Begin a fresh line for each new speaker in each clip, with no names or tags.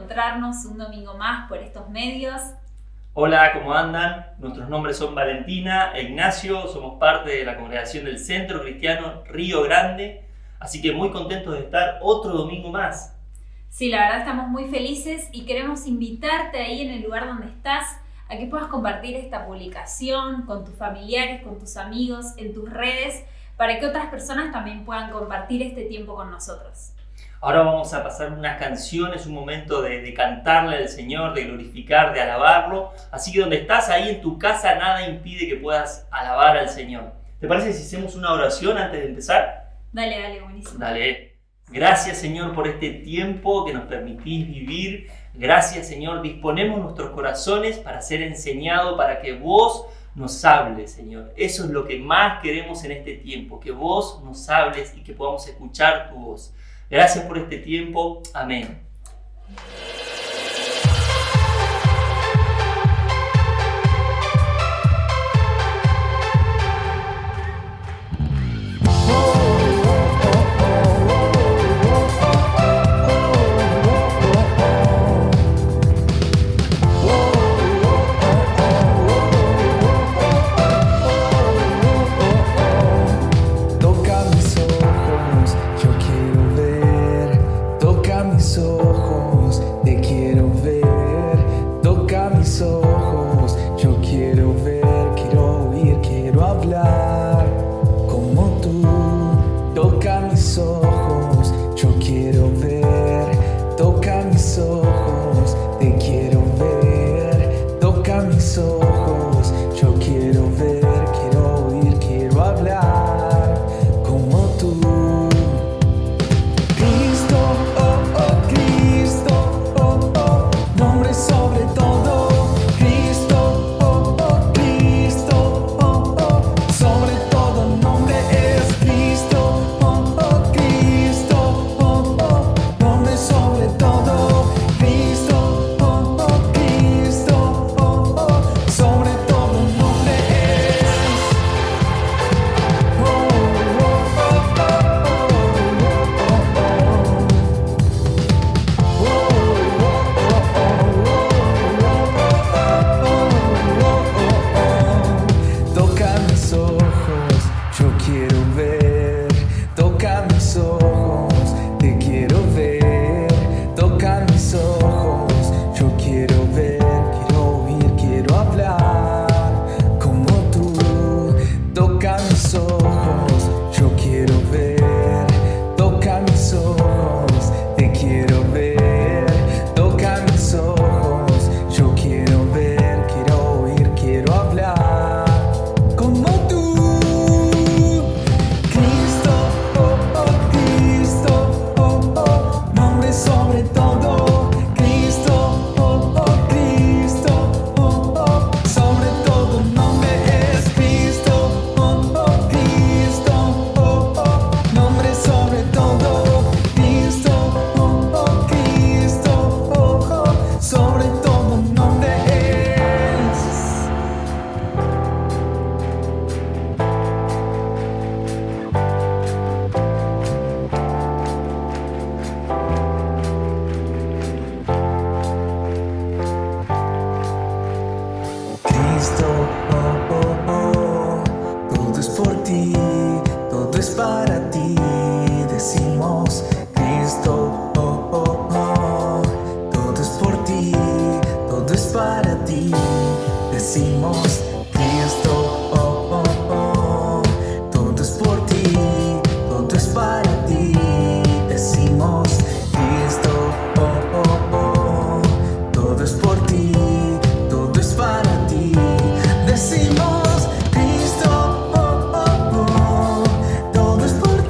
encontrarnos un domingo más por estos medios.
Hola, ¿cómo andan? Nuestros nombres son Valentina e Ignacio, somos parte de la congregación del Centro Cristiano Río Grande, así que muy contentos de estar otro domingo más.
Sí, la verdad estamos muy felices y queremos invitarte ahí en el lugar donde estás a que puedas compartir esta publicación con tus familiares, con tus amigos, en tus redes, para que otras personas también puedan compartir este tiempo con nosotros.
Ahora vamos a pasar unas canciones, un momento de cantarle al Señor, de glorificar, de alabarlo. Así que donde estás ahí en tu casa, nada impide que puedas alabar al Señor. ¿Te parece si hacemos una oración antes de empezar?
Dale, buenísimo.
Dale. Gracias, Señor, por este tiempo que nos permitís vivir. Gracias, Señor. Disponemos nuestros corazones para ser enseñados, para que vos nos hables, Señor. Eso es lo que más queremos en este tiempo, que vos nos hables y que podamos escuchar tu voz. Gracias por este tiempo. Amén.
Decimos Cristo, todo es por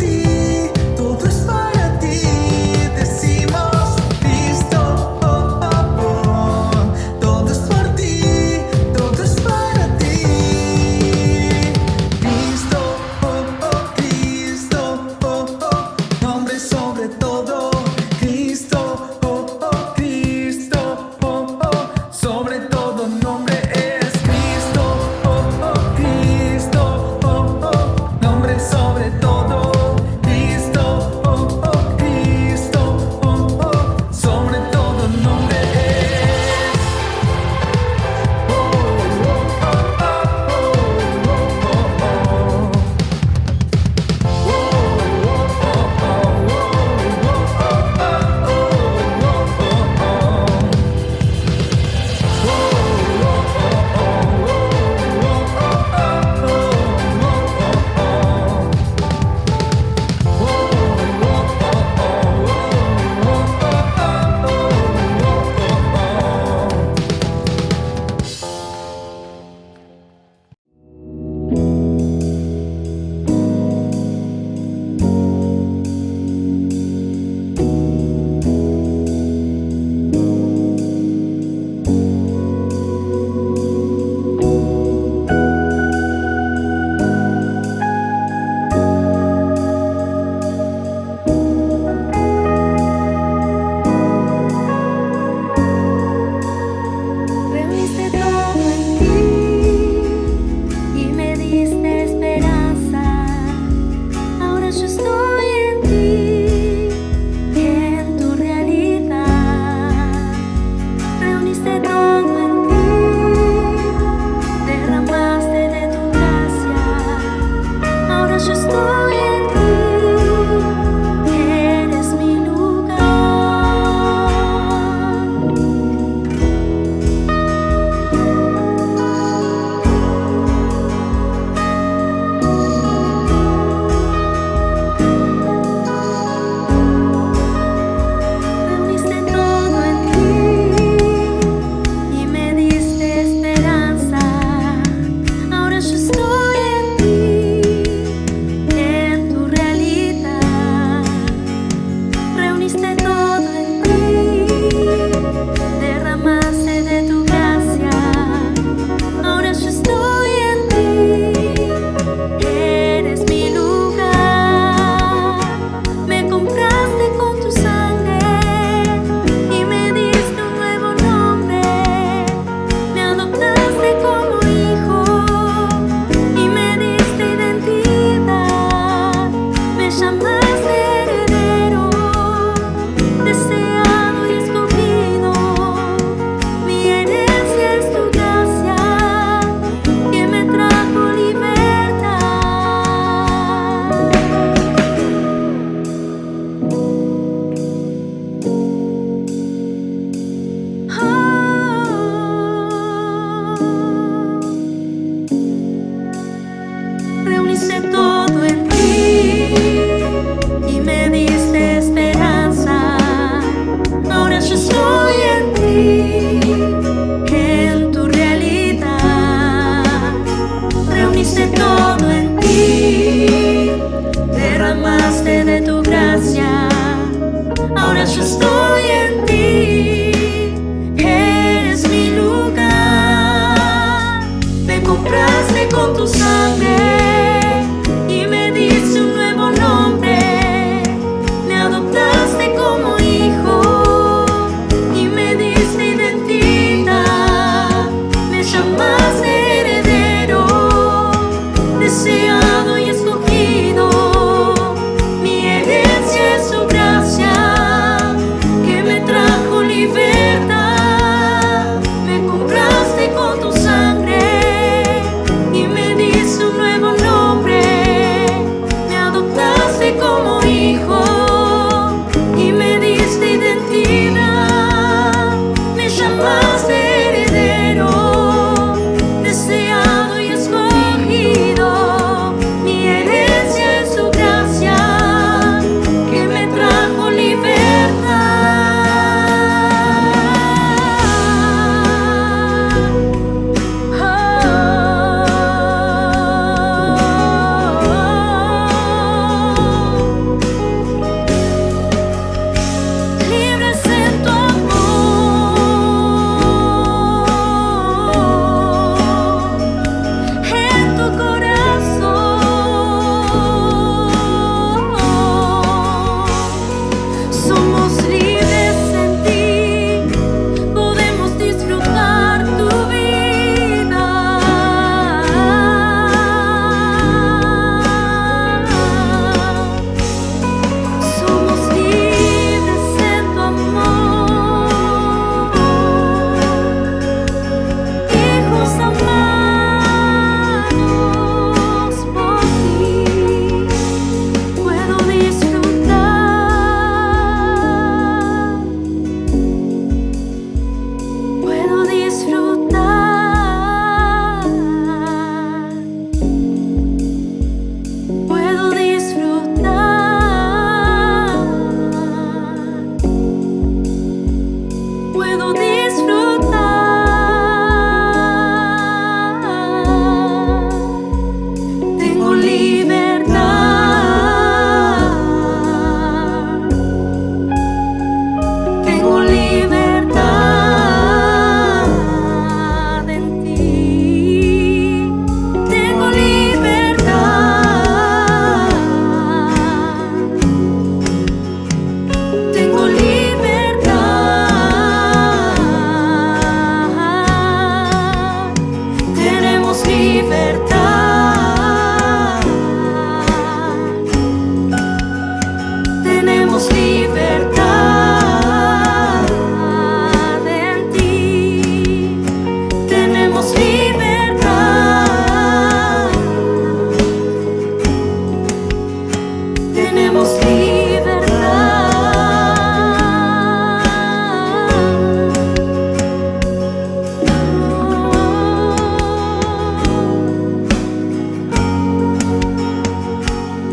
tenemos libertad.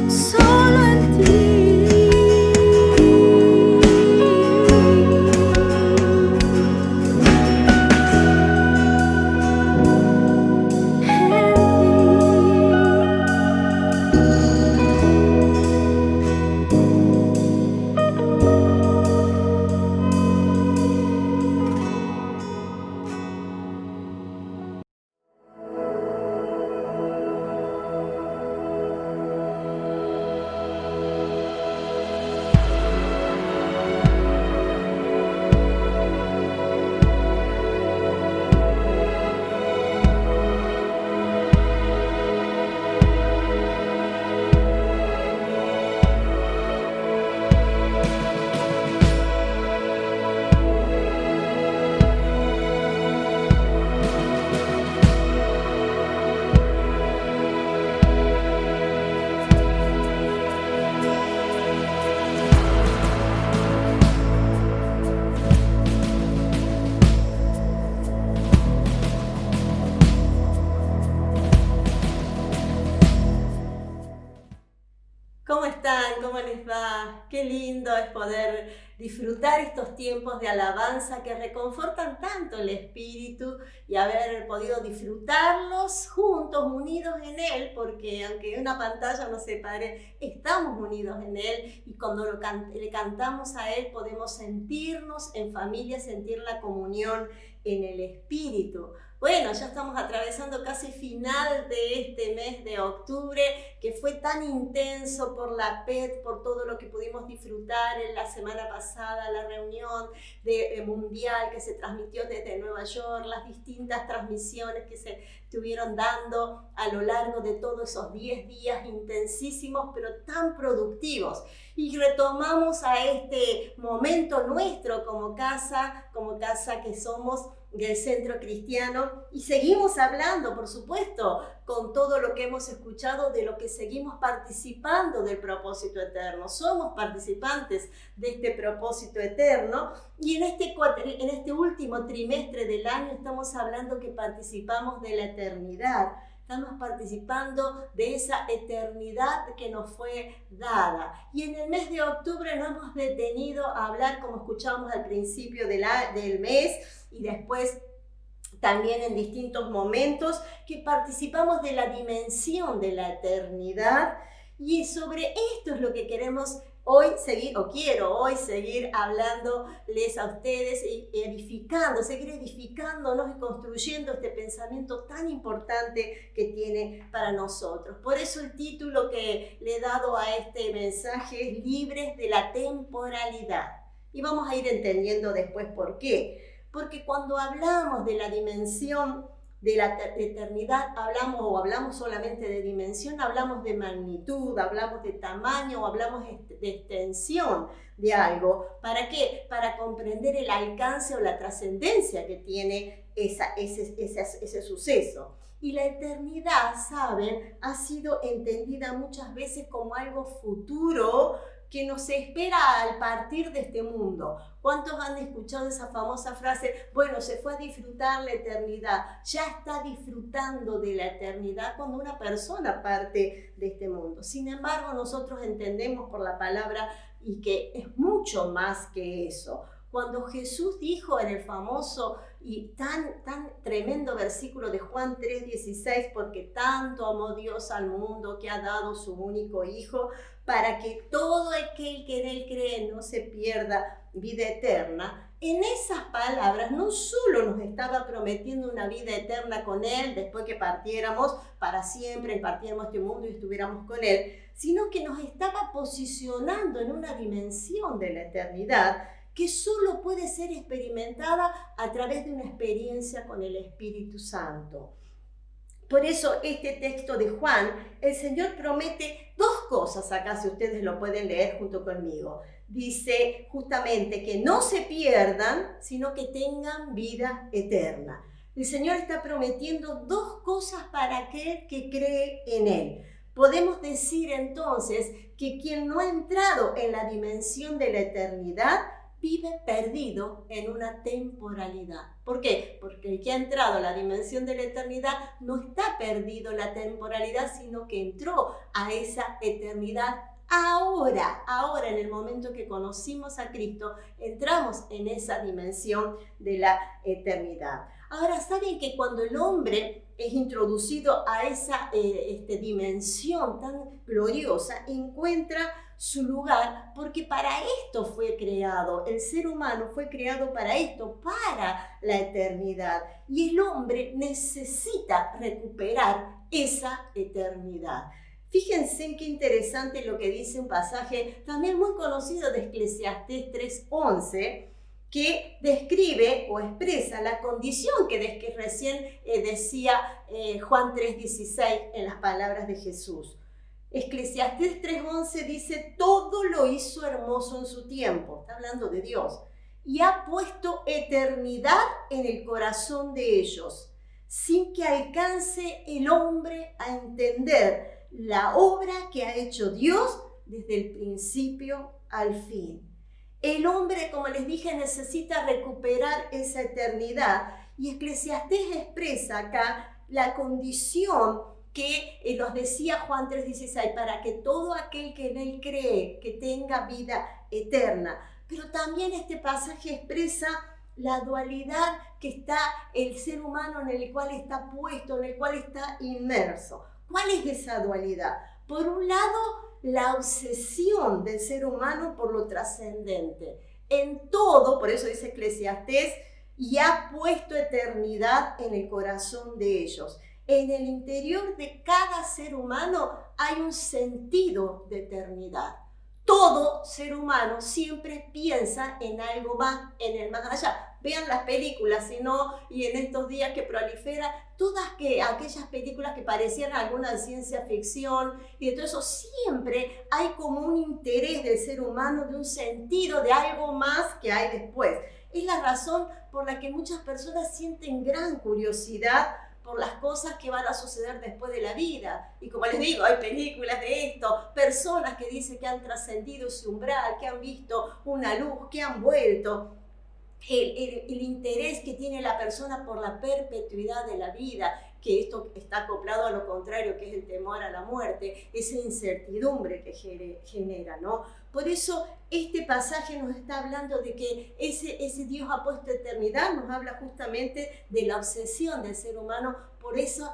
Solo en ti.
¿Cómo están? ¿Cómo les va? Qué lindo es poder disfrutar estos tiempos de alabanza que reconfortan tanto el espíritu y haber podido disfrutarlos juntos, unidos en Él, porque aunque una pantalla nos separe, estamos unidos en Él y cuando le cantamos a Él podemos sentirnos en familia, sentir la comunión en el espíritu. Bueno, ya estamos atravesando casi final de este mes de octubre, que fue tan intenso por la PET, por todo lo que pudimos disfrutar en la semana pasada, la reunión mundial que se transmitió desde Nueva York, las distintas transmisiones que se estuvieron dando a lo largo de todos esos 10 días intensísimos, pero tan productivos. Y retomamos a este momento nuestro como casa que somos, del Centro Cristiano, y seguimos hablando, por supuesto, con todo lo que hemos escuchado, de lo que seguimos participando del propósito eterno. Somos participantes de este propósito eterno, y en este último trimestre del año estamos hablando que participamos de la eternidad. Estamos participando de esa eternidad que nos fue dada. Y en el mes de octubre no hemos detenido a hablar, como escuchamos al principio del mes, y después también en distintos momentos, que participamos de la dimensión de la eternidad. Y sobre esto es lo que queremos quiero hoy seguir hablándoles a ustedes y seguir edificándonos y construyendo este pensamiento tan importante que tiene para nosotros. Por eso el título que le he dado a este mensaje es Libres de la temporalidad. Y vamos a ir entendiendo después por qué. Porque cuando hablamos de la dimensión de la eternidad, hablamos solamente de dimensión, hablamos de magnitud, hablamos de tamaño, hablamos de extensión de algo. ¿Para qué? Para comprender el alcance o la trascendencia que tiene ese suceso. Y la eternidad, ¿saben?, ha sido entendida muchas veces como algo futuro que nos espera al partir de este mundo. ¿Cuántos han escuchado esa famosa frase? Bueno, se fue a disfrutar la eternidad. Ya está disfrutando de la eternidad cuando una persona parte de este mundo. Sin embargo, nosotros entendemos por la palabra y que es mucho más que eso. Cuando Jesús dijo en el famoso y tan tremendo versículo de Juan 3:16, porque tanto amó Dios al mundo que ha dado su único Hijo, para que todo aquel que en Él cree no se pierda vida eterna. En esas palabras no solo nos estaba prometiendo una vida eterna con Él, después que partiéramos para siempre, partiéramos este mundo y estuviéramos con Él, sino que nos estaba posicionando en una dimensión de la eternidad que solo puede ser experimentada a través de una experiencia con el Espíritu Santo. Por eso este texto de Juan, el Señor promete dos cosas acá, si ustedes lo pueden leer junto conmigo. Dice justamente que no se pierdan, sino que tengan vida eterna. El Señor está prometiendo dos cosas para aquel que cree en Él. Podemos decir entonces que quien no ha entrado en la dimensión de la eternidad vive perdido en una temporalidad. ¿Por qué? Porque el que ha entrado a la dimensión de la eternidad no está perdido en la temporalidad, sino que entró a esa eternidad ahora, en el momento que conocimos a Cristo, entramos en esa dimensión de la eternidad. Ahora, ¿saben que cuando el hombre es introducido a esa dimensión tan gloriosa, encuentra su lugar? Porque para esto fue creado, el ser humano fue creado para esto, para la eternidad. Y el hombre necesita recuperar esa eternidad. Fíjense en qué interesante lo que dice un pasaje también muy conocido de Eclesiastés 3:11, que describe o expresa la condición que recién decía Juan 3:16 en las palabras de Jesús. Eclesiastés 3:11 dice: todo lo hizo hermoso en su tiempo, está hablando de Dios, y ha puesto eternidad en el corazón de ellos, sin que alcance el hombre a entender la obra que ha hecho Dios desde el principio al fin. El hombre, como les dije, necesita recuperar esa eternidad, y Eclesiastés expresa acá la condición que nos decía Juan 3:16, para que todo aquel que en él cree que tenga vida eterna. Pero también este pasaje expresa la dualidad que está el ser humano, en el cual está puesto, en el cual está inmerso. ¿Cuál es esa dualidad? Por un lado, la obsesión del ser humano por lo trascendente. En todo, por eso dice Eclesiastés, y ha puesto eternidad en el corazón de ellos. En el interior de cada ser humano hay un sentido de eternidad. Todo ser humano siempre piensa en algo más, en el más allá. Vean las películas, si no, y en estos días que prolifera, todas aquellas películas que parecían alguna ciencia ficción, y de todo eso siempre hay como un interés del ser humano, de un sentido, de algo más que hay después. Es la razón por la que muchas personas sienten gran curiosidad por las cosas que van a suceder después de la vida. Y como les digo, hay películas de esto, personas que dicen que han trascendido ese umbral, que han visto una luz, que han vuelto. El interés que tiene la persona por la perpetuidad de la vida, que esto está acoplado a lo contrario, que es el temor a la muerte, esa incertidumbre que genera, ¿no? Por eso este pasaje nos está hablando de que ese Dios ha puesto eternidad, nos habla justamente de la obsesión del ser humano por eso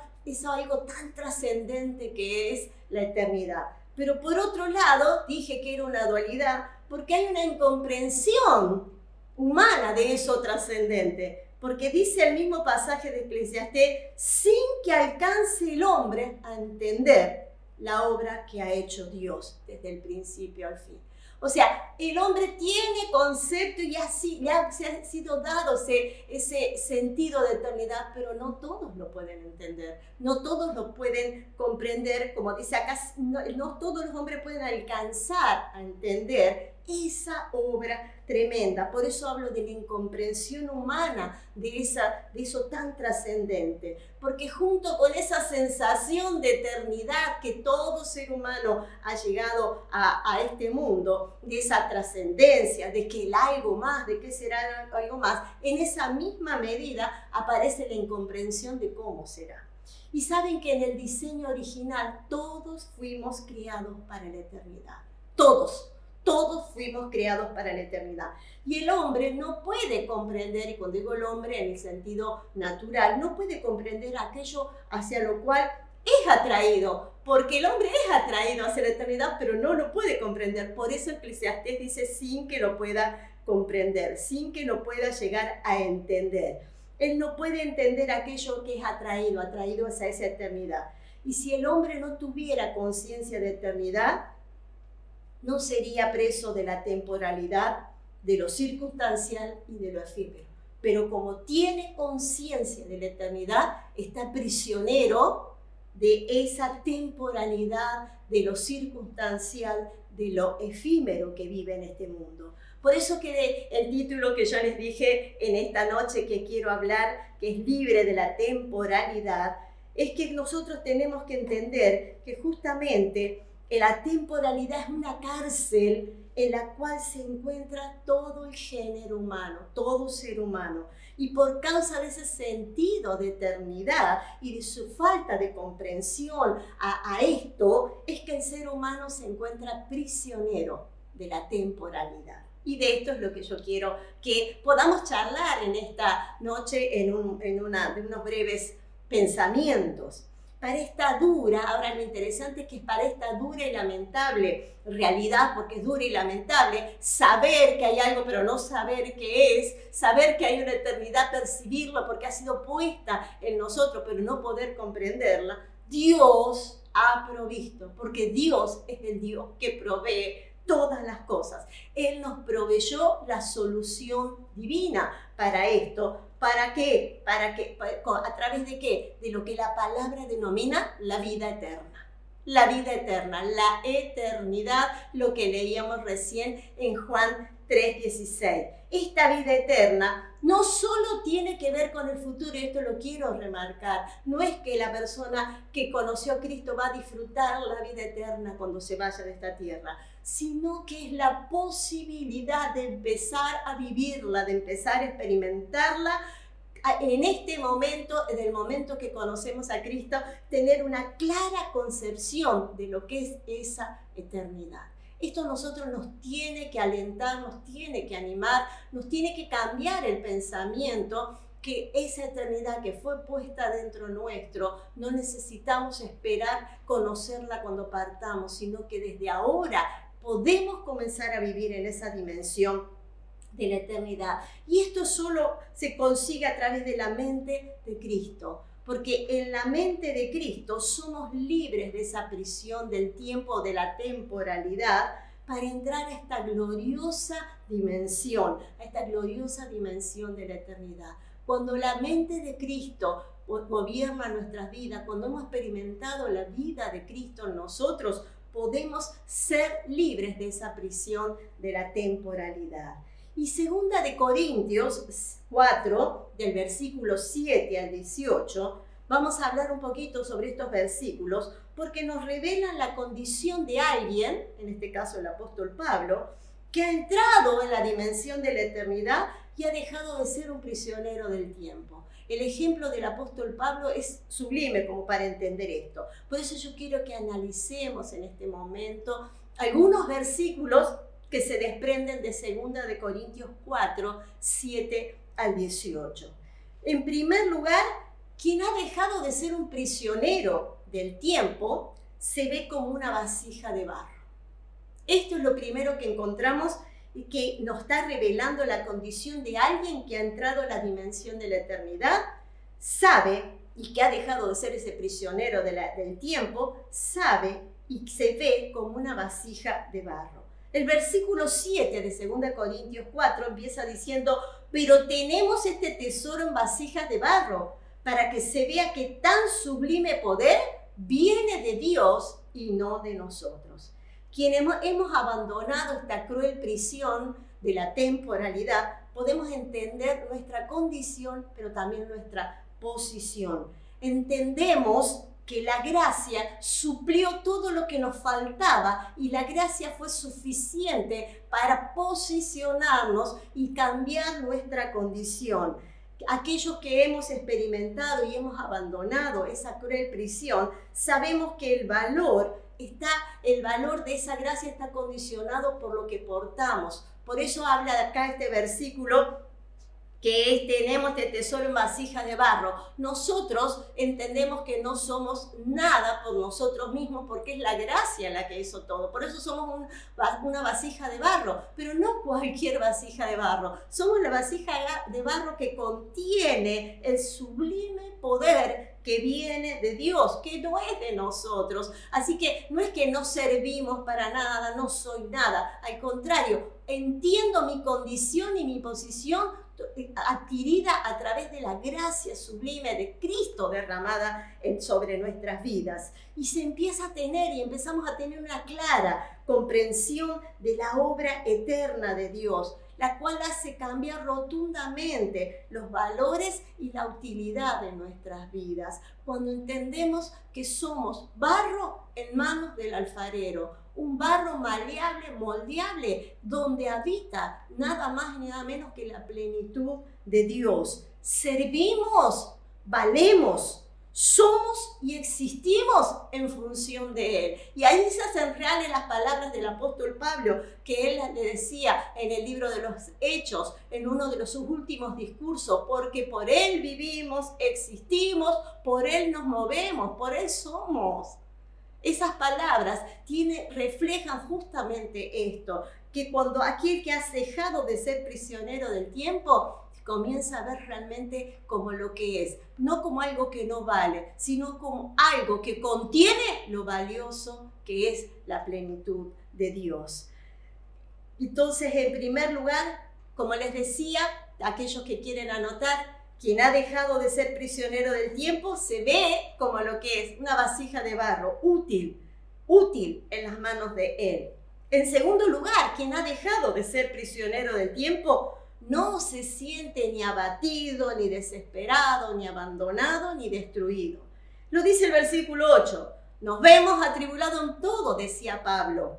algo tan trascendente que es la eternidad. Pero por otro lado, dije que era una dualidad, porque hay una incomprensión humana de eso trascendente, porque dice el mismo pasaje de Eclesiastés, sin que alcance el hombre a entender la obra que ha hecho Dios desde el principio al fin. O sea, el hombre tiene concepto y así le ha sido dado ese sentido de eternidad, pero no todos lo pueden entender, no todos lo pueden comprender, como dice acá, no todos los hombres pueden alcanzar a entender esa obra tremenda. Por eso hablo de la incomprensión humana de eso tan trascendente, porque junto con esa sensación de eternidad que todo ser humano ha llegado a este mundo, de esa trascendencia, de que el algo más, de que será algo más, en esa misma medida aparece la incomprensión de cómo será. Y saben que en el diseño original todos fuimos creados para la eternidad, todos fuimos creados para la eternidad. Y el hombre no puede comprender, y cuando digo el hombre en el sentido natural, no puede comprender aquello hacia lo cual es atraído, porque el hombre es atraído hacia la eternidad, pero no lo puede comprender. Por eso Eclesiastés dice sin que lo pueda comprender, sin que lo pueda llegar a entender. Él no puede entender aquello que es atraído hacia esa eternidad. Y si el hombre no tuviera conciencia de eternidad, no sería preso de la temporalidad, de lo circunstancial y de lo efímero. Pero como tiene conciencia de la eternidad, está prisionero de esa temporalidad, de lo circunstancial, de lo efímero que vive en este mundo. Por eso que el título que yo les dije en esta noche que quiero hablar, que es libre de la temporalidad, es que nosotros tenemos que entender que justamente la temporalidad es una cárcel en la cual se encuentra todo el género humano, todo ser humano. Y por causa de ese sentido de eternidad y de su falta de comprensión a esto, es que el ser humano se encuentra prisionero de la temporalidad. Y de esto es lo que yo quiero que podamos charlar en esta noche de unos breves pensamientos. Para esta dura, ahora lo interesante es que para esta dura y lamentable realidad, porque es dura y lamentable, saber que hay algo pero no saber qué es, saber que hay una eternidad, percibirla porque ha sido puesta en nosotros pero no poder comprenderla, Dios ha provisto, porque Dios es el Dios que provee todas las cosas. Él nos proveyó la solución divina para esto. ¿Para qué? ¿A través de qué? De lo que la palabra denomina la vida eterna. La vida eterna, la eternidad, lo que leíamos recién en Juan 3:16. Esta vida eterna no solo tiene que ver con el futuro, y esto lo quiero remarcar, no es que la persona que conoció a Cristo va a disfrutar la vida eterna cuando se vaya de esta tierra, sino que es la posibilidad de empezar a vivirla, de empezar a experimentarla en este momento, en el momento que conocemos a Cristo, tener una clara concepción de lo que es esa eternidad. Esto a nosotros nos tiene que alentar, nos tiene que animar, nos tiene que cambiar el pensamiento que esa eternidad que fue puesta dentro nuestro, no necesitamos esperar conocerla cuando partamos, sino que desde ahora podemos comenzar a vivir en esa dimensión de la eternidad. Y esto solo se consigue a través de la mente de Cristo, porque en la mente de Cristo somos libres de esa prisión del tiempo, de la temporalidad, para entrar a esta gloriosa dimensión de la eternidad. Cuando la mente de Cristo gobierna nuestras vidas, cuando hemos experimentado la vida de Cristo en nosotros, podemos ser libres de esa prisión de la temporalidad. Y 2 de Corintios 4, del versículo 7 al 18, vamos a hablar un poquito sobre estos versículos, porque nos revelan la condición de alguien, en este caso el apóstol Pablo, que ha entrado en la dimensión de la eternidad y ha dejado de ser un prisionero del tiempo. El ejemplo del apóstol Pablo es sublime como para entender esto. Por eso yo quiero que analicemos en este momento algunos versículos que se desprenden de 2 de Corintios 4, 7 al 18. En primer lugar, quien ha dejado de ser un prisionero del tiempo se ve como una vasija de barro. Esto es lo primero que encontramos y que nos está revelando la condición de alguien que ha entrado a la dimensión de la eternidad, sabe, y que ha dejado de ser ese prisionero del tiempo, sabe y se ve como una vasija de barro. El versículo 7 de 2 Corintios 4 empieza diciendo: pero tenemos este tesoro en vasijas de barro, para que se vea que tan sublime poder viene de Dios y no de nosotros. Quienes hemos abandonado esta cruel prisión de la temporalidad, podemos entender nuestra condición, pero también nuestra posición. Entendemos que la gracia suplió todo lo que nos faltaba y la gracia fue suficiente para posicionarnos y cambiar nuestra condición. Aquellos que hemos experimentado y hemos abandonado esa cruel prisión, sabemos que el valor de esa gracia está condicionado por lo que portamos. Por eso habla acá este versículo que tenemos este tesoro en vasija de barro. Nosotros entendemos que no somos nada por nosotros mismos, porque es la gracia la que hizo todo. Por eso somos una vasija de barro, pero no cualquier vasija de barro. Somos la vasija de barro que contiene el sublime poder que viene de Dios, que no es de nosotros. Así que no es que no servimos para nada, no soy nada. Al contrario, entiendo mi condición y mi posición adquirida a través de la gracia sublime de Cristo derramada sobre nuestras vidas. Y se empieza a tener y empezamos a tener una clara comprensión de la obra eterna de Dios. la cual hace cambiar rotundamente los valores y la utilidad de nuestras vidas. Cuando entendemos que somos barro en manos del alfarero, un barro maleable, moldeable, donde habita nada más ni nada menos que la plenitud de Dios. Servimos, valemos, somos y existimos en función de Él. Y ahí se hacen reales las palabras del apóstol Pablo, que él le decía en el libro de los Hechos, en uno de sus últimos discursos, porque por Él vivimos, existimos, por Él nos movemos, por Él somos. Esas palabras reflejan justamente esto, que cuando aquel que ha dejado de ser prisionero del tiempo, comienza a ver realmente como lo que es, no como algo que no vale, sino como algo que contiene lo valioso que es la plenitud de Dios. Entonces, en primer lugar, como les decía, aquellos que quieren anotar, quien ha dejado de ser prisionero del tiempo se ve como lo que es una vasija de barro, útil en las manos de Él. En segundo lugar, quien ha dejado de ser prisionero del tiempo no se siente ni abatido, ni desesperado, ni abandonado, ni destruido. Lo dice el versículo 8. Nos vemos atribulados en todo, decía Pablo,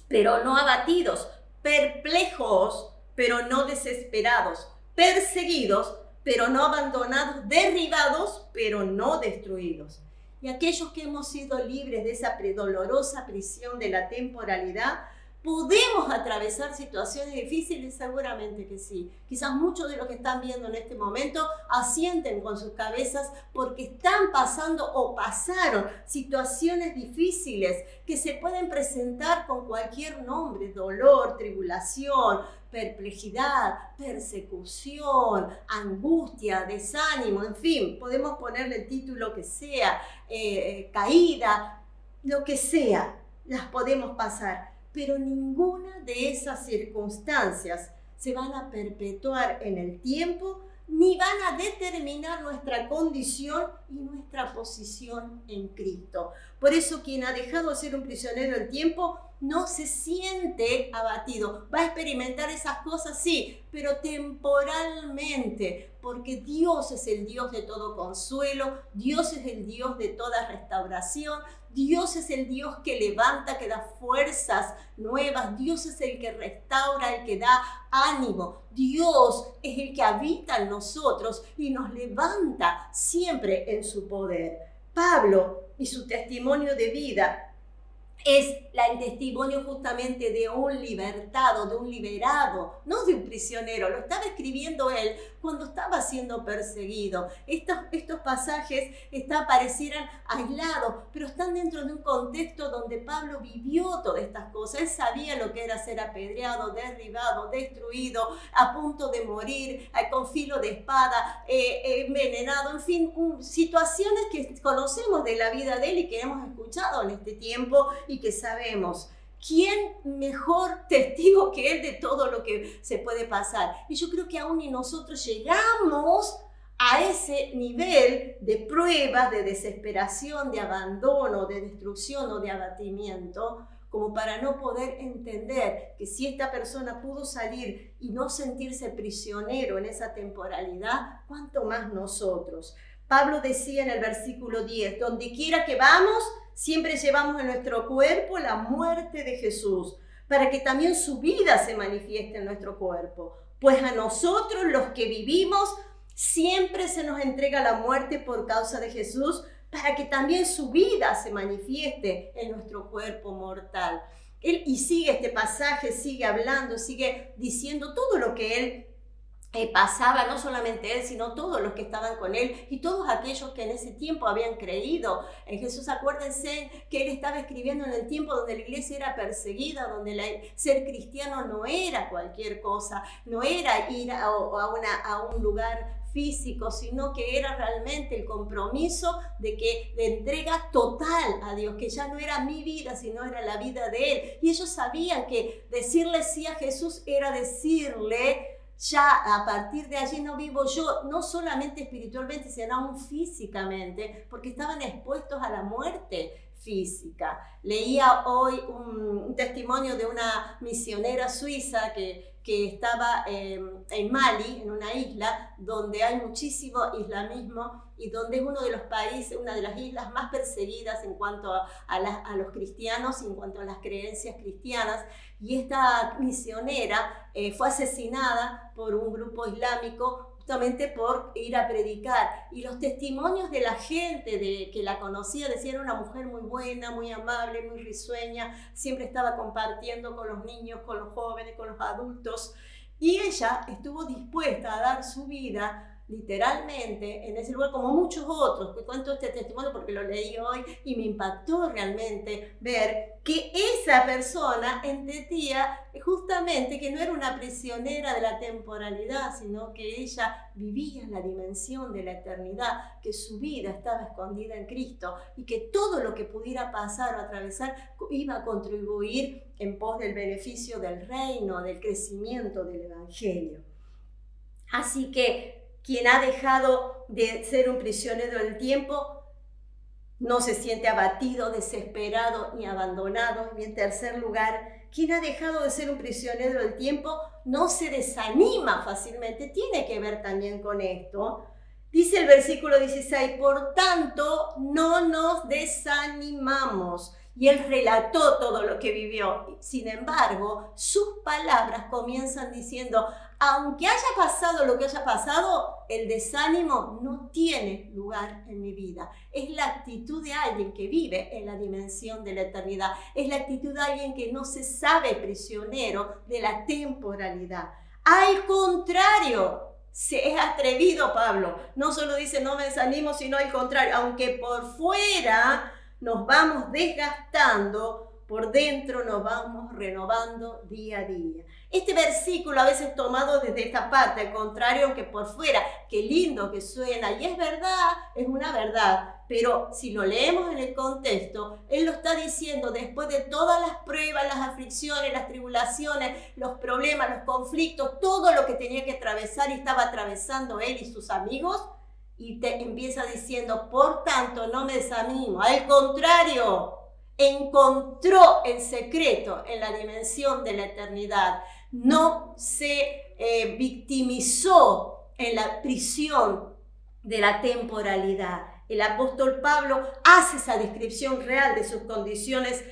pero no abatidos, perplejos, pero no desesperados, perseguidos, pero no abandonados, derribados, pero no destruidos. Y aquellos que hemos sido libres de esa dolorosa prisión de la temporalidad, ¿podemos atravesar situaciones difíciles? Seguramente que sí. Quizás muchos de los que están viendo en este momento asienten con sus cabezas porque están pasando o pasaron situaciones difíciles que se pueden presentar con cualquier nombre: dolor, tribulación, perplejidad, persecución, angustia, desánimo, en fin, podemos ponerle el título que sea, caída, lo que sea, las podemos pasar. Pero ninguna de esas circunstancias se van a perpetuar en el tiempo ni van a determinar nuestra condición y nuestra posición en Cristo. Por eso quien ha dejado de ser un prisionero del tiempo no se siente abatido. Va a experimentar esas cosas, sí, pero temporalmente, porque Dios es el Dios de todo consuelo, Dios es el Dios de toda restauración, Dios es el Dios que levanta, que da fuerzas nuevas. Dios es el que restaura, el que da ánimo. Dios es el que habita en nosotros y nos levanta siempre en su poder. Pablo y su testimonio de vida es el testimonio justamente de un libertado, de un liberado, no de un prisionero. Lo estaba escribiendo él cuando estaba siendo perseguido. Estos pasajes parecieran aislados, pero están dentro de un contexto donde Pablo vivió todas estas cosas. Él sabía lo que era ser apedreado, derribado, destruido, a punto de morir, con filo de espada, envenenado, en fin, situaciones que conocemos de la vida de él y que hemos escuchado en este tiempo y que sabemos. ¿Quién mejor testigo que él de todo lo que se puede pasar? Y yo creo que aún ni nosotros llegamos a ese nivel de pruebas, de desesperación, de abandono, de destrucción o de abatimiento, como para no poder entender que si esta persona pudo salir y no sentirse prisionero en esa temporalidad, ¿cuánto más nosotros? Pablo decía en el versículo 10, donde quiera que vamos, siempre llevamos en nuestro cuerpo la muerte de Jesús, para que también su vida se manifieste en nuestro cuerpo. Pues a nosotros los que vivimos, siempre se nos entrega la muerte por causa de Jesús, para que también su vida se manifieste en nuestro cuerpo mortal. Y sigue este pasaje, sigue hablando, sigue diciendo todo lo que él pasaba, no solamente él, sino todos los que estaban con él y todos aquellos que en ese tiempo habían creído en Jesús. Acuérdense que él estaba escribiendo en el tiempo donde la iglesia era perseguida, donde ser cristiano no era cualquier cosa, no era ir a un lugar físico, sino que era realmente el compromiso de entrega total a Dios, que ya no era mi vida, sino era la vida de Él. Y ellos sabían que decirle sí a Jesús era decirle: ya a partir de allí no vivo yo, no solamente espiritualmente, sino aún físicamente, porque estaban expuestos a la muerte física. Leía hoy un testimonio de una misionera suiza que estaba en Mali, en una isla donde hay muchísimo islamismo y donde es uno de los países, una de las islas más perseguidas en cuanto a los cristianos, en cuanto a las creencias cristianas. Y esta misionera fue asesinada por un grupo islámico justamente por ir a predicar. Y los testimonios de la gente que la conocía decían: era una mujer muy buena, muy amable, muy risueña, siempre estaba compartiendo con los niños, con los jóvenes, con los adultos. Y ella estuvo dispuesta a dar su vida literalmente en ese lugar, como muchos otros. Te cuento este testimonio porque lo leí hoy y me impactó realmente ver que esa persona entendía justamente que no era una prisionera de la temporalidad, sino que ella vivía en la dimensión de la eternidad, que su vida estaba escondida en Cristo y que todo lo que pudiera pasar o atravesar iba a contribuir en pos del beneficio del reino, del crecimiento del Evangelio. Así que quien ha dejado de ser un prisionero del tiempo no se siente abatido, desesperado ni abandonado. Y en tercer lugar, quien ha dejado de ser un prisionero del tiempo no se desanima fácilmente. Tiene que ver también con esto. Dice el versículo 16: por tanto, no nos desanimamos. Y él relató todo lo que vivió. Sin embargo, sus palabras comienzan diciendo: aunque haya pasado lo que haya pasado, el desánimo no tiene lugar en mi vida. Es la actitud de alguien que vive en la dimensión de la eternidad. Es la actitud de alguien que no se sabe prisionero de la temporalidad. Al contrario, se es atrevido Pablo. No solo dice no me desanimo, sino al contrario. Aunque por fuera nos vamos desgastando, por dentro nos vamos renovando día a día. Este versículo a veces tomado desde esta parte, al contrario, aunque por fuera, qué lindo que suena, y es verdad, es una verdad, pero si lo leemos en el contexto, él lo está diciendo después de todas las pruebas, las aflicciones, las tribulaciones, los problemas, los conflictos, todo lo que tenía que atravesar y estaba atravesando él y sus amigos, y te empieza diciendo: por tanto, no me desanimo, al contrario, encontró el secreto en la dimensión de la eternidad, no se victimizó en la prisión de la temporalidad. El apóstol Pablo hace esa descripción real de sus condiciones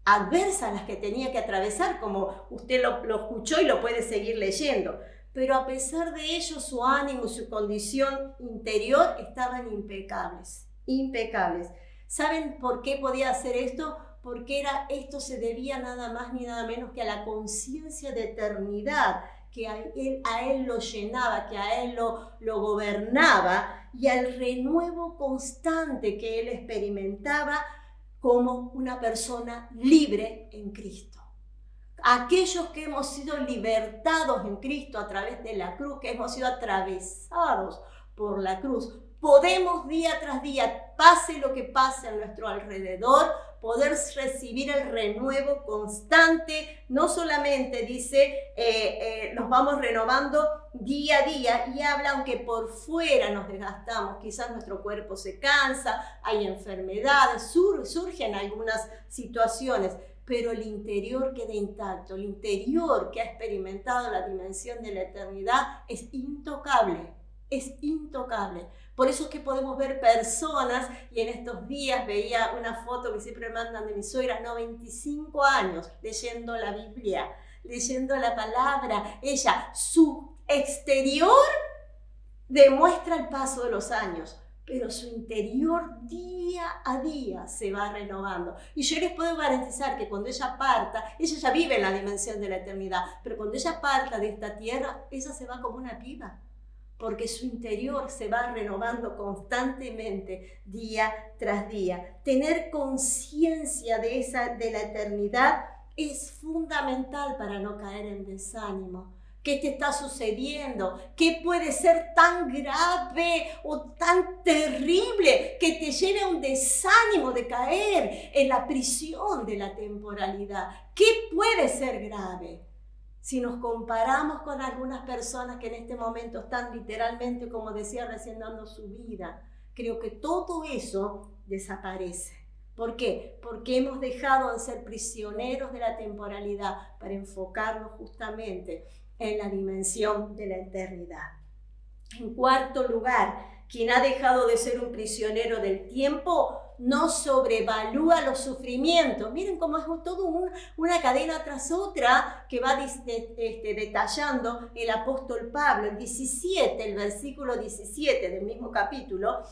adversas, las que tenía que atravesar, como usted lo escuchó y lo puede seguir leyendo. Pero a pesar de ello, su ánimo y su condición interior estaban impecables, impecables. ¿Saben por qué podía hacer esto? Porque esto se debía nada más ni nada menos que a la conciencia de eternidad que a él lo llenaba, que a él lo gobernaba, y al renuevo constante que él experimentaba como una persona libre en Cristo. Aquellos que hemos sido libertados en Cristo a través de la cruz, que hemos sido atravesados por la cruz, podemos día tras día, pase lo que pase a nuestro alrededor, poder recibir el renuevo constante. No solamente dice, nos vamos renovando día a día, y habla, aunque por fuera nos desgastamos, quizás nuestro cuerpo se cansa, hay enfermedades, surgen algunas situaciones, pero el interior queda intacto. El interior que ha experimentado la dimensión de la eternidad es intocable, es intocable. Por eso es que podemos ver personas, y en estos días veía una foto que siempre mandan de mi suegra, 95 años, leyendo la Biblia, leyendo la palabra. Ella, su exterior demuestra el paso de los años, pero su interior día a día se va renovando. Y yo les puedo garantizar que cuando ella parta, ella ya vive en la dimensión de la eternidad, pero cuando ella parta de esta tierra, ella se va como una piba, porque su interior se va renovando constantemente día tras día. Tener conciencia de la eternidad es fundamental para no caer en desánimo. ¿Qué te está sucediendo? ¿Qué puede ser tan grave o tan terrible que te lleve a un desánimo de caer en la prisión de la temporalidad? ¿Qué puede ser grave? Si nos comparamos con algunas personas que en este momento están literalmente, como decía recién, dando su vida, creo que todo eso desaparece. ¿Por qué? Porque hemos dejado de ser prisioneros de la temporalidad para enfocarnos justamente en la dimensión de la eternidad. En cuarto lugar, quien ha dejado de ser un prisionero del tiempo no sobrevalúa los sufrimientos. Miren cómo es todo una cadena tras otra que va detallando el apóstol Pablo. El versículo 17 del mismo capítulo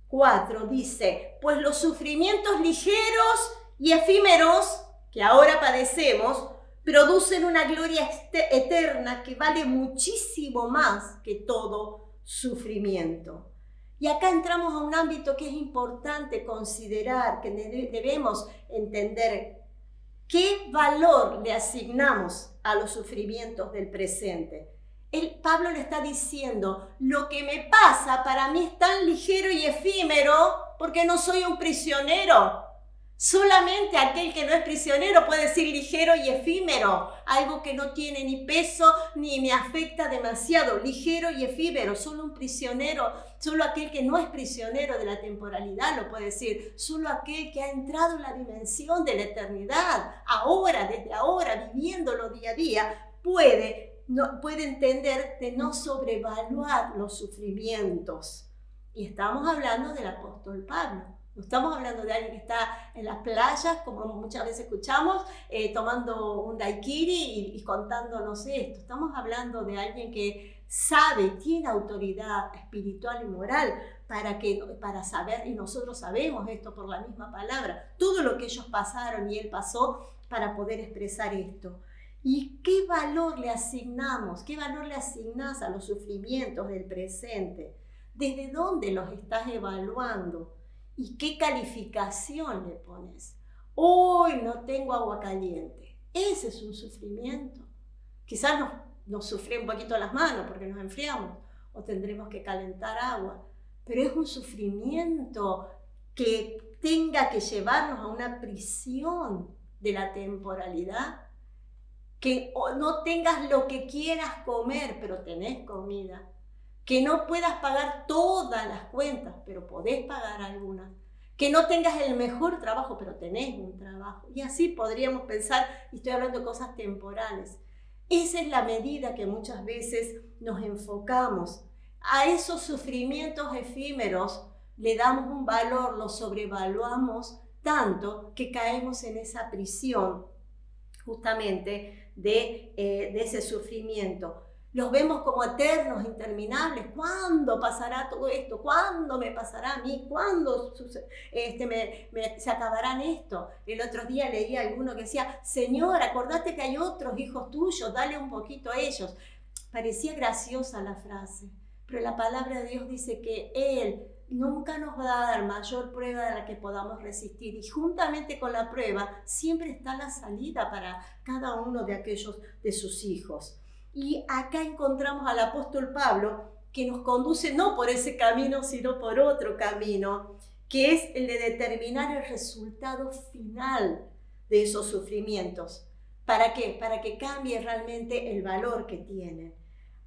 4 dice: pues los sufrimientos ligeros y efímeros que ahora padecemos producen una gloria eterna que vale muchísimo más que todo sufrimiento. Y acá entramos a un ámbito que es importante considerar, que debemos entender qué valor le asignamos a los sufrimientos del presente. Pablo le está diciendo, lo que me pasa para mí es tan ligero y efímero porque no soy un prisionero. Solamente aquel que no es prisionero puede decir ligero y efímero, algo que no tiene ni peso ni me afecta demasiado, ligero y efímero. Solo un prisionero, solo aquel que no es prisionero de la temporalidad lo puede decir, solo aquel que ha entrado en la dimensión de la eternidad, ahora, desde ahora, viviéndolo día a día, puede entender de no sobrevaluar los sufrimientos. Y estamos hablando del apóstol Pablo. No estamos hablando de alguien que está en las playas, como muchas veces escuchamos, tomando un daiquiri y contándonos esto. Estamos hablando de alguien que sabe, tiene autoridad espiritual y moral para saber, y nosotros sabemos esto por la misma palabra, todo lo que ellos pasaron y él pasó para poder expresar esto. ¿Y qué valor le asignamos? ¿Qué valor le asignás a los sufrimientos del presente? ¿Desde dónde los estás evaluando? ¿Y qué calificación le pones? Hoy no tengo agua caliente. Ese es un sufrimiento. Quizás nos sufre un poquito las manos porque nos enfriamos o tendremos que calentar agua. Pero es un sufrimiento que tenga que llevarnos a una prisión de la temporalidad. Que no tengas lo que quieras comer, pero tenés comida. Que no puedas pagar todas las cuentas, pero podés pagar algunas. Que no tengas el mejor trabajo, pero tenés un trabajo. Y así podríamos pensar, y estoy hablando de cosas temporales. Esa es la medida que muchas veces nos enfocamos. A esos sufrimientos efímeros le damos un valor, los sobrevaluamos tanto que caemos en esa prisión justamente de ese sufrimiento. Los vemos como eternos, interminables. ¿Cuándo pasará todo esto? ¿Cuándo me pasará a mí? ¿Cuándo se acabarán esto? El otro día leí a alguno que decía, Señor, acordate que hay otros hijos tuyos, dale un poquito a ellos. Parecía graciosa la frase, pero la palabra de Dios dice que Él nunca nos va a dar mayor prueba de la que podamos resistir. Y juntamente con la prueba siempre está la salida para cada uno de aquellos de sus hijos. Y acá encontramos al apóstol Pablo que nos conduce no por ese camino, sino por otro camino, que es el de determinar el resultado final de esos sufrimientos. ¿Para qué? Para que cambie realmente el valor que tienen.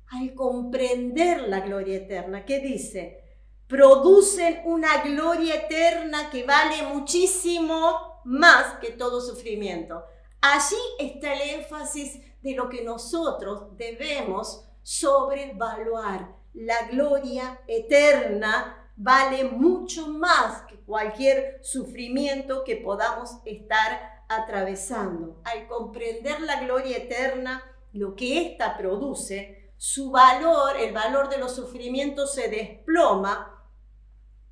Al comprender la gloria eterna, ¿qué dice? Producen una gloria eterna que vale muchísimo más que todo sufrimiento. Allí está el énfasis de lo que nosotros debemos sobrevaluar. La gloria eterna vale mucho más que cualquier sufrimiento que podamos estar atravesando. Al comprender la gloria eterna, lo que ésta produce, su valor, el valor de los sufrimientos se desploma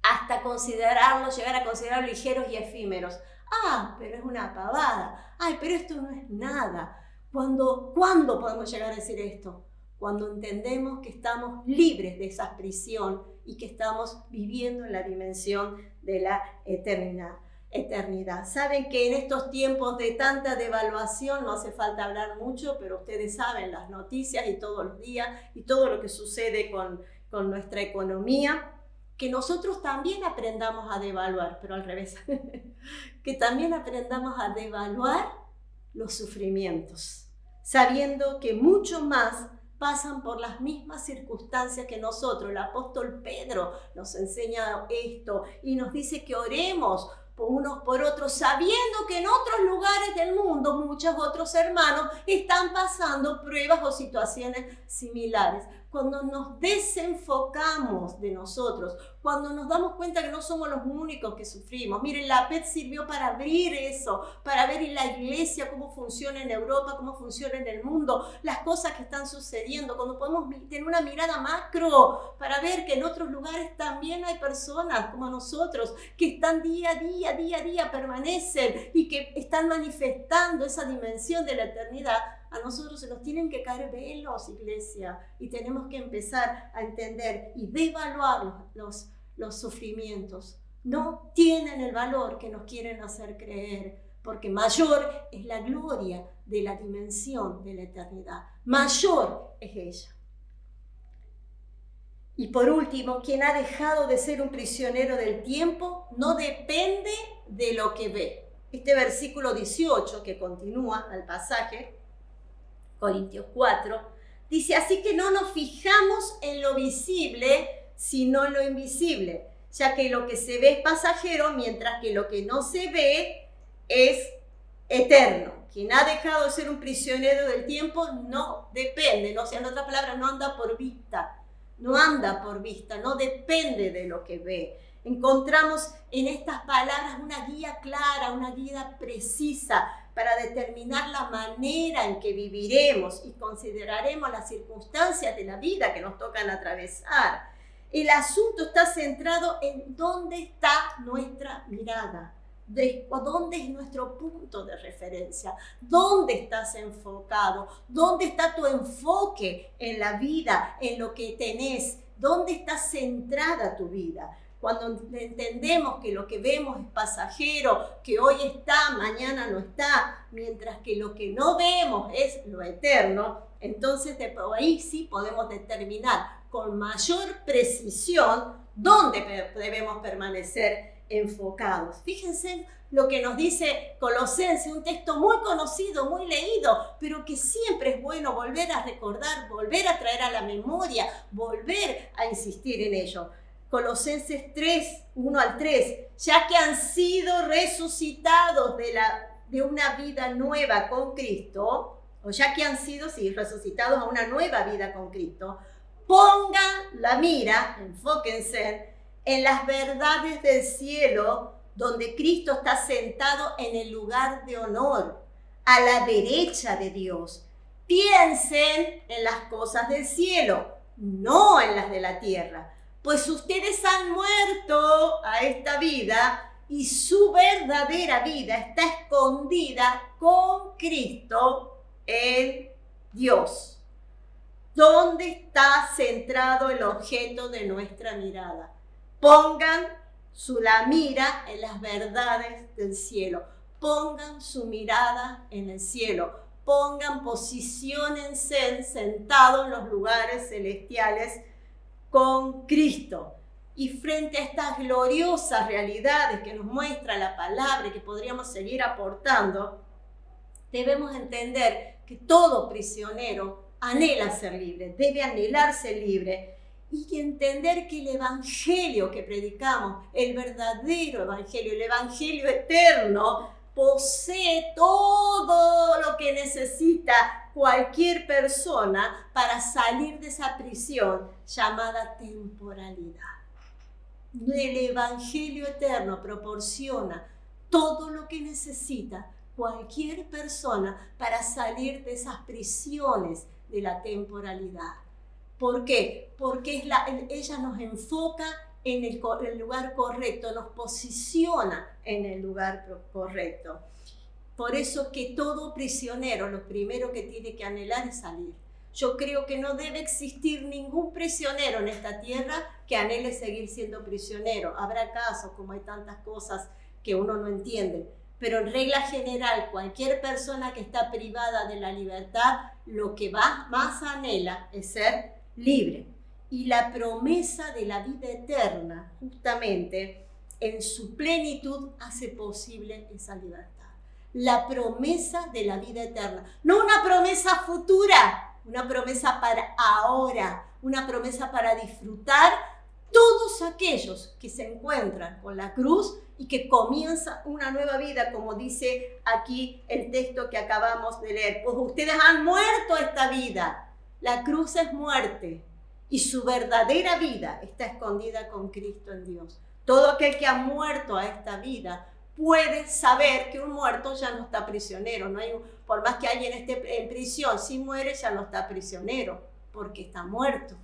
hasta llegar a considerarlos ligeros y efímeros. Ah, pero es una pavada. Ay, pero esto no es nada. ¿Cuándo podemos llegar a decir esto? Cuando entendemos que estamos libres de esa prisión y que estamos viviendo en la dimensión de la eternidad. Saben que en estos tiempos de tanta devaluación no hace falta hablar mucho, pero ustedes saben las noticias y todos los días y todo lo que sucede con nuestra economía. Que nosotros también aprendamos a devaluar, pero al revés, que también aprendamos a devaluar los sufrimientos, sabiendo que mucho más pasan por las mismas circunstancias que nosotros. El apóstol Pedro nos enseña esto y nos dice que oremos unos por otros, sabiendo que en otros lugares del mundo muchos otros hermanos están pasando pruebas o situaciones similares. Cuando nos desenfocamos de nosotros, cuando nos damos cuenta que no somos los únicos que sufrimos. Miren, la PET sirvió para abrir eso, para ver en la iglesia cómo funciona en Europa, cómo funciona en el mundo, las cosas que están sucediendo, cuando podemos tener una mirada macro para ver que en otros lugares también hay personas como nosotros que están día a día, permanecen y que están manifestando esa dimensión de la eternidad. A nosotros se nos tienen que caer velos, iglesia, y tenemos que empezar a entender y devaluar los sufrimientos. No tienen el valor que nos quieren hacer creer, porque mayor es la gloria de la dimensión de la eternidad. Mayor es ella. Y por último, quien ha dejado de ser un prisionero del tiempo no depende de lo que ve. Este versículo 18 que continúa al pasaje, Corintios 4, dice: así que no nos fijamos en lo visible, sino en lo invisible, ya que lo que se ve es pasajero, mientras que lo que no se ve es eterno. Quien ha dejado de ser un prisionero del tiempo no depende, o sea, en otras palabras, no anda por vista, no depende de lo que ve. Encontramos en estas palabras una guía clara, una guía precisa para determinar la manera en que viviremos y consideraremos las circunstancias de la vida que nos tocan atravesar. El asunto está centrado en dónde está nuestra mirada, dónde es nuestro punto de referencia, dónde estás enfocado, dónde está tu enfoque en la vida, en lo que tenés, dónde está centrada tu vida. Cuando entendemos que lo que vemos es pasajero, que hoy está, mañana no está, mientras que lo que no vemos es lo eterno, entonces ahí sí podemos determinar con mayor precisión dónde debemos permanecer enfocados. Fíjense lo que nos dice Colosenses, un texto muy conocido, muy leído, pero que siempre es bueno volver a recordar, volver a traer a la memoria, volver a insistir en ello. Colosenses 3, 1 al 3, ya que han sido resucitados de una vida nueva con Cristo, o ya que han sido, resucitados a una nueva vida con Cristo, pongan la mira, enfóquense en las verdades del cielo, donde Cristo está sentado en el lugar de honor, a la derecha de Dios. Piensen en las cosas del cielo, no en las de la tierra, pues ustedes han muerto a esta vida y su verdadera vida está escondida con Cristo en Dios. ¿Dónde está centrado el objeto de nuestra mirada? Pongan la mira en las verdades del cielo. Pongan su mirada en el cielo. Posiciónense sentados en los lugares celestiales con Cristo. Y frente a estas gloriosas realidades que nos muestra la palabra y que podríamos seguir aportando, debemos entender que todo prisionero anhela ser libre, debe anhelar ser libre, y entender que el evangelio que predicamos, el verdadero evangelio, el evangelio eterno, posee todo lo que necesita cualquier persona para salir de esa prisión llamada temporalidad. El evangelio eterno proporciona todo lo que necesita cualquier persona para salir de esas prisiones de la temporalidad. ¿Por qué? Porque ella nos enfoca en el lugar correcto, nos posiciona en el lugar correcto. Por eso que todo prisionero lo primero que tiene que anhelar es salir. Yo creo que no debe existir ningún prisionero en esta tierra que anhele seguir siendo prisionero. Habrá casos, como hay tantas cosas que uno no entiende, pero en regla general, cualquier persona que está privada de la libertad, lo que más anhela es ser libre. Y la promesa de la vida eterna, justamente, en su plenitud, hace posible esa libertad. La promesa de la vida eterna. No una promesa futura, una promesa para ahora, una promesa para disfrutar todos aquellos que se encuentran con la cruz y que comienzan una nueva vida, como dice aquí el texto que acabamos de leer. Pues ustedes han muerto esta vida. La cruz es muerte y su verdadera vida está escondida con Cristo en Dios. Todo aquel que ha muerto a esta vida puede saber que un muerto ya no está prisionero. Por más que alguien esté en prisión, si muere ya no está prisionero, porque está muerto.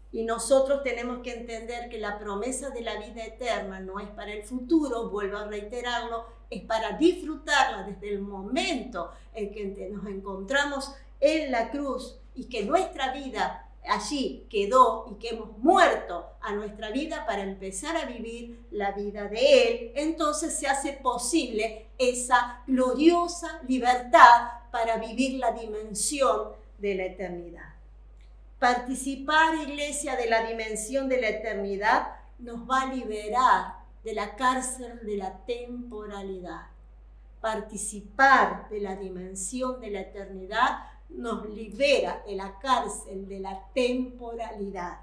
Y nosotros tenemos que entender que la promesa de la vida eterna no es para el futuro, vuelvo a reiterarlo, es para disfrutarla desde el momento en que nos encontramos en la cruz y que nuestra vida allí quedó y que hemos muerto a nuestra vida para empezar a vivir la vida de Él. Entonces se hace posible esa gloriosa libertad para vivir la dimensión de la eternidad. Participar, iglesia, de la dimensión de la eternidad nos va a liberar de la cárcel de la temporalidad. Participar de la dimensión de la eternidad nos libera de la cárcel de la temporalidad.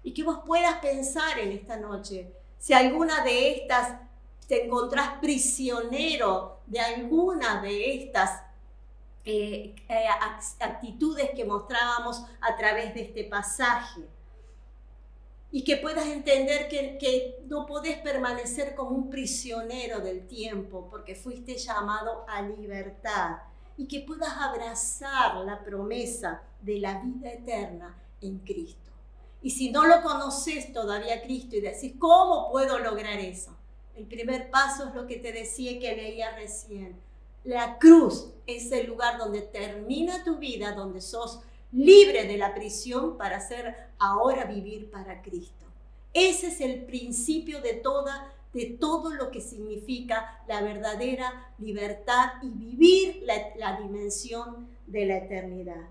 Y que vos puedas pensar en esta noche, si alguna de estas te encontrás prisionero de alguna de estas actitudes que mostrábamos a través de este pasaje, y que puedas entender que no podés permanecer como un prisionero del tiempo porque fuiste llamado a libertad, y que puedas abrazar la promesa de la vida eterna en Cristo. Y si no lo conoces todavía Cristo y decís, ¿cómo puedo lograr eso? El primer paso es lo que te decía que leía recién. La cruz es el lugar donde termina tu vida, donde sos libre de la prisión para ahora vivir para Cristo. Ese es el principio de todo lo que significa la verdadera libertad y vivir la dimensión de la eternidad.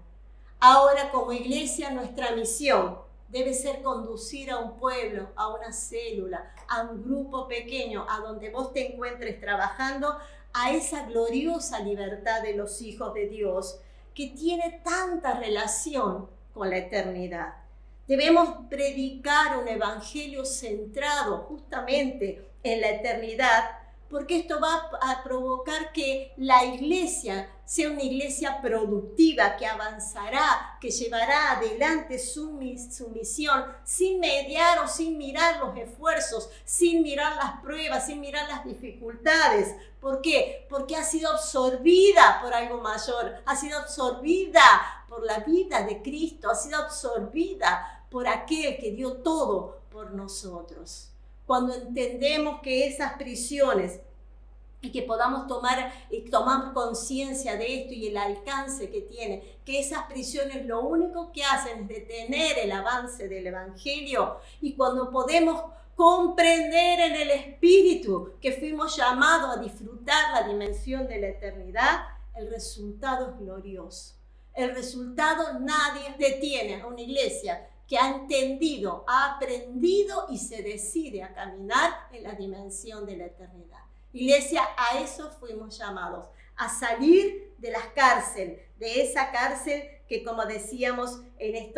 Ahora, como iglesia, nuestra misión debe ser conducir a un pueblo, a una célula, a un grupo pequeño, a donde vos te encuentres trabajando, a esa gloriosa libertad de los hijos de Dios que tiene tanta relación con la eternidad. Debemos predicar un evangelio centrado justamente en la eternidad, porque esto va a provocar que la iglesia sea una iglesia productiva, que avanzará, que llevará adelante su misión sin mediar o sin mirar los esfuerzos, sin mirar las pruebas, sin mirar las dificultades. ¿Por qué? Porque ha sido absorbida por algo mayor, ha sido absorbida por la vida de Cristo, ha sido absorbida por aquel que dio todo por nosotros. Cuando entendemos que esas prisiones y que podamos tomar conciencia de esto y el alcance que tiene, que esas prisiones lo único que hacen es detener el avance del evangelio, y cuando podemos comprender en el espíritu que fuimos llamados a disfrutar la dimensión de la eternidad, el resultado es glorioso. El resultado nadie detiene a una iglesia que ha entendido, ha aprendido y se decide a caminar en la dimensión de la eternidad. Iglesia, a eso fuimos llamados, a salir de las cárceles, de esa cárcel que, como decíamos en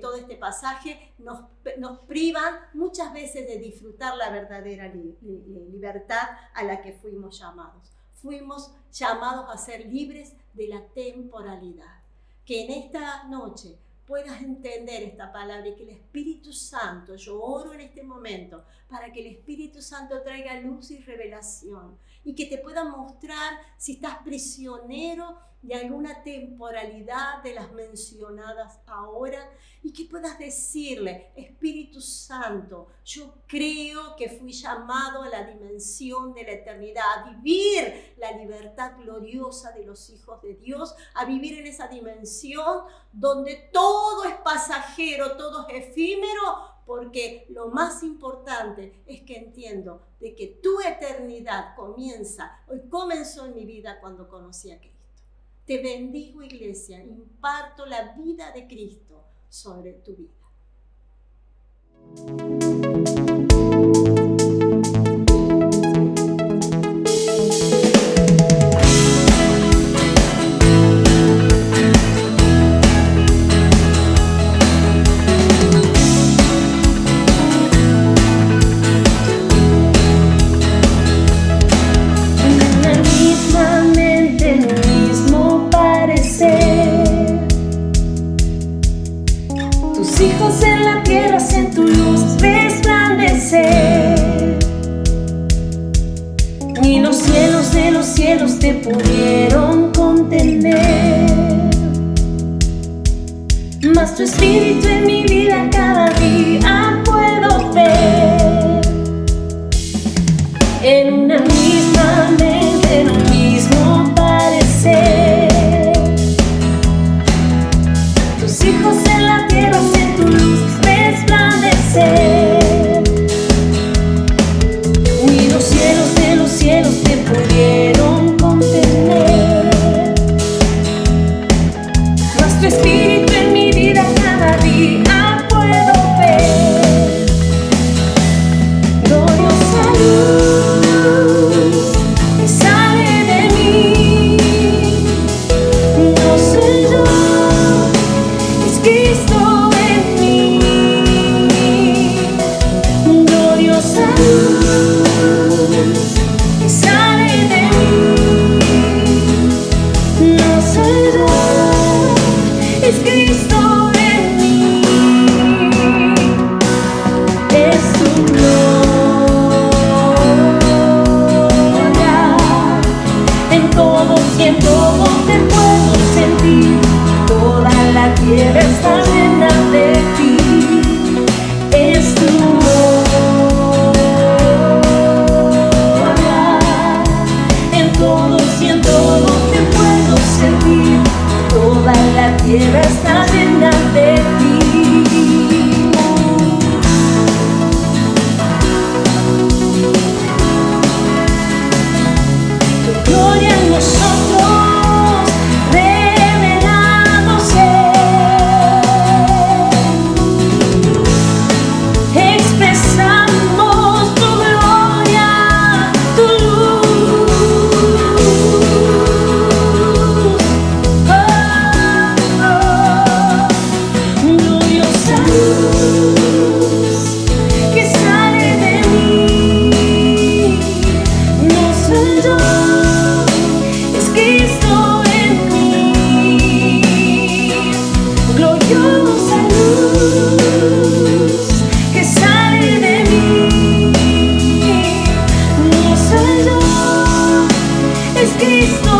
todo este pasaje, nos privan muchas veces de disfrutar la verdadera libertad a la que fuimos llamados. Fuimos llamados a ser libres de la temporalidad. Que en esta noche puedas entender esta palabra y que el Espíritu Santo, yo oro en este momento para que el Espíritu Santo traiga luz y revelación y que te pueda mostrar si estás prisionero de alguna temporalidad de las mencionadas ahora, y que puedas decirle: Espíritu Santo, yo creo que fui llamado a la dimensión de la eternidad, a vivir la libertad gloriosa de los hijos de Dios, a vivir en esa dimensión donde todo es pasajero, todo es efímero, porque lo más importante es que entiendo de que tu eternidad comenzó en mi vida cuando conocí a Cristo. Te bendigo, iglesia, imparto la vida de Cristo sobre tu vida.
parecer, ni los cielos de los cielos te pudieron contener. Mas tu espíritu en mi vida cada día puedo ver, en una misma mente, en un mismo parecer. Tus hijos en la tierra hacen tu luz resplandecer, ni los cielos de los cielos te pudieron contener. Mas tu espíritu en mi vida cada día puedo ver. Gloriosa luz que sale de mí, no soy yo, es Cristo en mí. Gloriosa luz que sale de mí, no soy yo, es Cristo en mí. Es tu gloria, en todos y en todo te puedo sentir. Toda la tierra está llena de ti. Es tu gloria, en todos y en todo te puedo sentir. Toda la tierra está llena de ti. Tu gloria en nosotros revelándose, expresamos tu gloria, tu luz. Gloriosa luz que sale de mí, no soy yo, es Cristo en mí. Gloriosa luz que sale de mí, no soy yo, es Cristo